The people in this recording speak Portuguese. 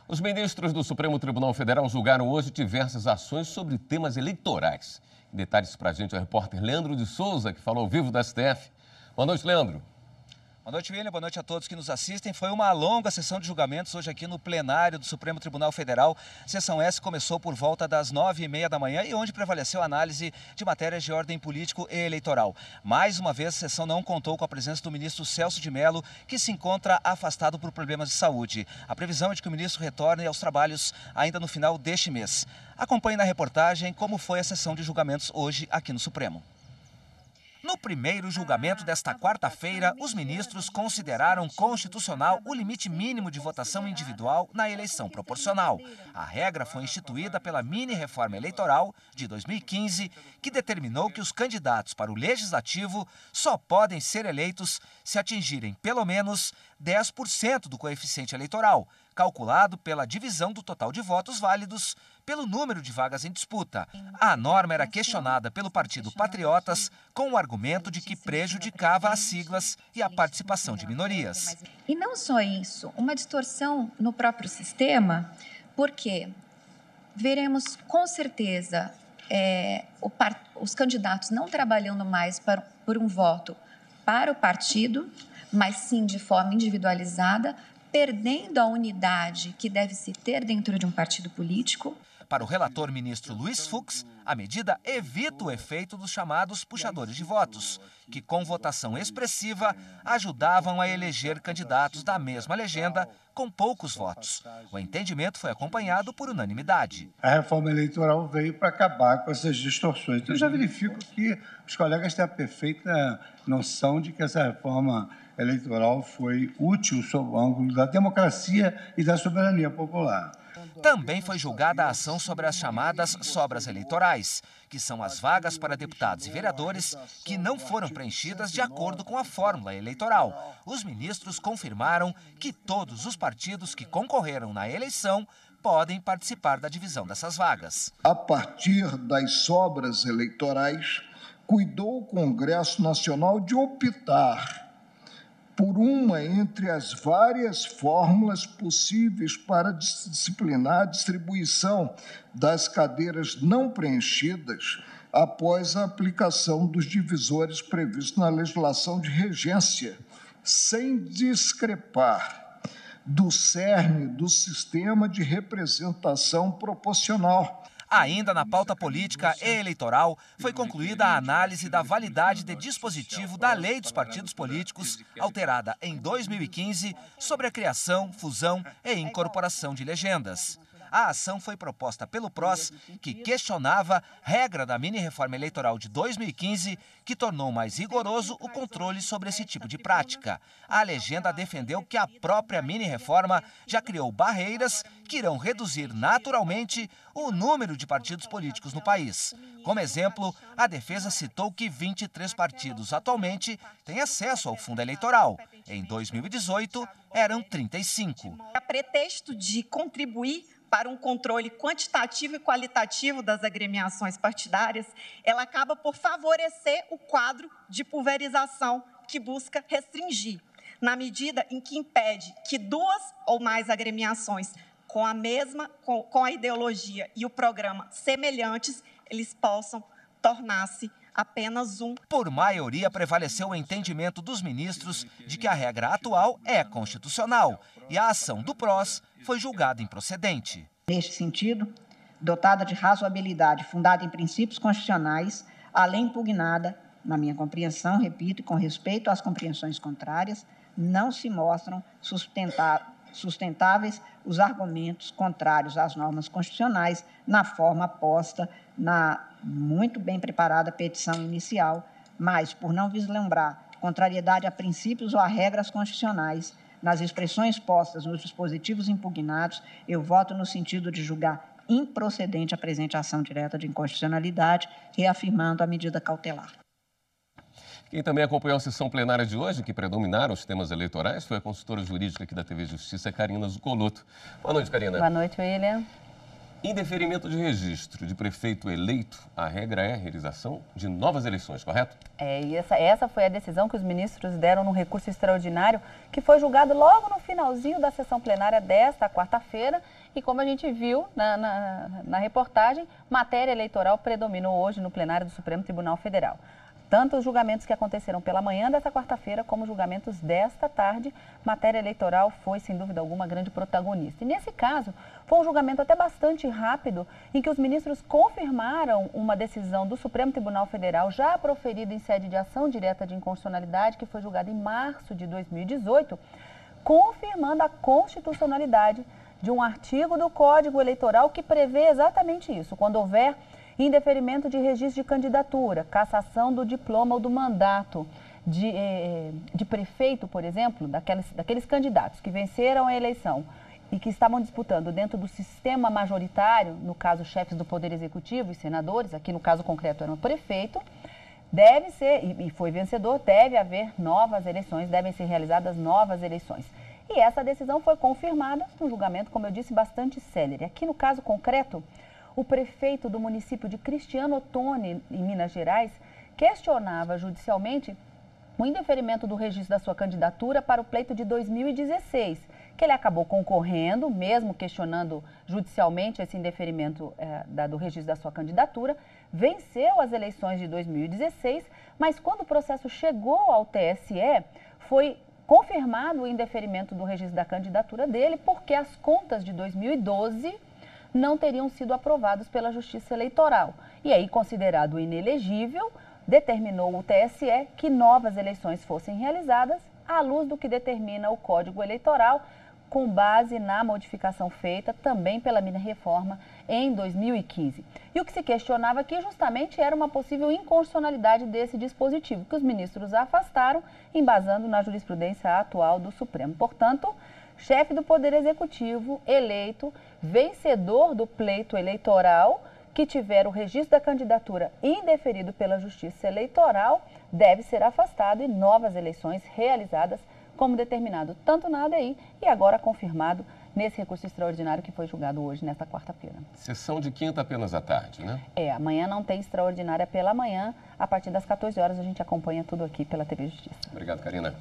Os ministros do Supremo Tribunal Federal julgaram hoje diversas ações sobre temas eleitorais. Detalhes para a gente o repórter Leandro de Souza, que falou ao vivo da STF. Boa noite, Leandro. Boa noite, William. Boa noite a todos que nos assistem. Foi uma longa sessão de julgamentos hoje aqui no plenário do Supremo Tribunal Federal. A sessão S começou por volta das 9h30 da manhã e onde prevaleceu a análise de matérias de ordem político e eleitoral. Mais uma vez, a sessão não contou com a presença do ministro Celso de Mello, que se encontra afastado por problemas de saúde. A previsão é de que o ministro retorne aos trabalhos ainda no final deste mês. Acompanhe na reportagem como foi a sessão de julgamentos hoje aqui no Supremo. No primeiro julgamento desta quarta-feira, os ministros consideraram constitucional o limite mínimo de votação individual na eleição proporcional. A regra foi instituída pela mini-reforma eleitoral de 2015, que determinou que os candidatos para o Legislativo só podem ser eleitos se atingirem pelo menos 10% do coeficiente eleitoral, calculado pela divisão do total de votos válidos pelo número de vagas em disputa. A norma era questionada pelo Partido Patriotas com o argumento de que prejudicava as siglas e a participação de minorias. E não só isso, uma distorção no próprio sistema, porque veremos com certeza os candidatos não trabalhando mais por um voto para o partido, mas sim de forma individualizada, perdendo a unidade que deve se ter dentro de um partido político. Para o relator ministro Luiz Fux, a medida evita o efeito dos chamados puxadores de votos, que com votação expressiva ajudavam a eleger candidatos da mesma legenda com poucos votos. O entendimento foi acompanhado por unanimidade. A reforma eleitoral veio para acabar com essas distorções. Então, eu já verifico que os colegas têm a perfeita noção de que essa reforma eleitoral foi útil sob o ângulo da democracia e da soberania popular. Também foi julgada a ação sobre as chamadas sobras eleitorais, que são as vagas para deputados e vereadores que não foram preenchidas de acordo com a fórmula eleitoral. Os ministros confirmaram que todos os partidos que concorreram na eleição podem participar da divisão dessas vagas. A partir das sobras eleitorais, cuidou o Congresso Nacional de optar por uma entre as várias fórmulas possíveis para disciplinar a distribuição das cadeiras não preenchidas após a aplicação dos divisores previstos na legislação de regência, sem discrepar do cerne do sistema de representação proporcional. Ainda na pauta política e eleitoral, foi concluída a análise da validade de dispositivo da Lei dos Partidos Políticos, alterada em 2015, sobre a criação, fusão e incorporação de legendas. A ação foi proposta pelo PROS, que questionava regra da mini-reforma eleitoral de 2015, que tornou mais rigoroso o controle sobre esse tipo de prática. A legenda defendeu que a própria mini-reforma já criou barreiras que irão reduzir naturalmente o número de partidos políticos no país. Como exemplo, a defesa citou que 23 partidos atualmente têm acesso ao fundo eleitoral. Em 2018, eram 35. A pretexto de contribuir para um controle quantitativo e qualitativo das agremiações partidárias, ela acaba por favorecer o quadro de pulverização que busca restringir, na medida em que impede que duas ou mais agremiações com a ideologia e o programa semelhantes, eles possam tornar-se apenas um. Por maioria, prevaleceu o entendimento dos ministros de que a regra atual é constitucional e a ação do PROS foi julgada improcedente. Neste sentido, dotada de razoabilidade fundada em princípios constitucionais, a lei impugnada, na minha compreensão, repito, e com respeito às compreensões contrárias, não se mostram sustentáveis os argumentos contrários às normas constitucionais na forma posta na muito bem preparada petição inicial, mas, por não vislumbrar contrariedade a princípios ou a regras constitucionais, nas expressões postas nos dispositivos impugnados, eu voto no sentido de julgar improcedente a presente ação direta de inconstitucionalidade, reafirmando a medida cautelar. Quem também acompanhou a sessão plenária de hoje, que predominaram os temas eleitorais, foi a consultora jurídica aqui da TV Justiça, Karina Zucolotto. Boa noite, Karina. Boa noite, William. Indeferimento de registro de prefeito eleito, a regra é a realização de novas eleições, correto? E essa foi a decisão que os ministros deram no recurso extraordinário, que foi julgado logo no finalzinho da sessão plenária desta quarta-feira. E como a gente viu na reportagem, matéria eleitoral predominou hoje no plenário do Supremo Tribunal Federal. Tanto os julgamentos que aconteceram pela manhã desta quarta-feira, como os julgamentos desta tarde, matéria eleitoral foi, sem dúvida alguma, grande protagonista. E nesse caso, foi um julgamento até bastante rápido, em que os ministros confirmaram uma decisão do Supremo Tribunal Federal, já proferida em sede de ação direta de inconstitucionalidade, que foi julgada em março de 2018, confirmando a constitucionalidade de um artigo do Código Eleitoral que prevê exatamente isso, quando houver indeferimento de registro de candidatura, cassação do diploma ou do mandato de prefeito, por exemplo, daqueles candidatos que venceram a eleição e que estavam disputando dentro do sistema majoritário, no caso chefes do Poder Executivo e senadores, aqui no caso concreto era um prefeito, deve ser, e foi vencedor, deve haver novas eleições, devem ser realizadas novas eleições. E essa decisão foi confirmada num julgamento, como eu disse, bastante célere. Aqui no caso concreto, o prefeito do município de Cristiano Ottoni, em Minas Gerais, questionava judicialmente o indeferimento do registro da sua candidatura para o pleito de 2016, que ele acabou concorrendo, mesmo questionando judicialmente esse indeferimento do registro da sua candidatura, venceu as eleições de 2016, mas quando o processo chegou ao TSE, foi confirmado o indeferimento do registro da candidatura dele, porque as contas de 2012 não teriam sido aprovados pela Justiça Eleitoral. E aí, considerado inelegível, determinou o TSE que novas eleições fossem realizadas à luz do que determina o Código Eleitoral, com base na modificação feita também pela mini-reforma em 2015. E o que se questionava aqui justamente era uma possível inconstitucionalidade desse dispositivo, que os ministros afastaram, embasando na jurisprudência atual do Supremo. Portanto, chefe do Poder Executivo, eleito, vencedor do pleito eleitoral, que tiver o registro da candidatura indeferido pela Justiça Eleitoral, deve ser afastado e novas eleições realizadas como determinado tanto na ADI e agora confirmado nesse recurso extraordinário que foi julgado hoje, nesta quarta-feira. Sessão de quinta apenas à tarde, né? Amanhã não tem extraordinária pela manhã. A partir das 14 horas a gente acompanha tudo aqui pela TV Justiça. Obrigado, Karina.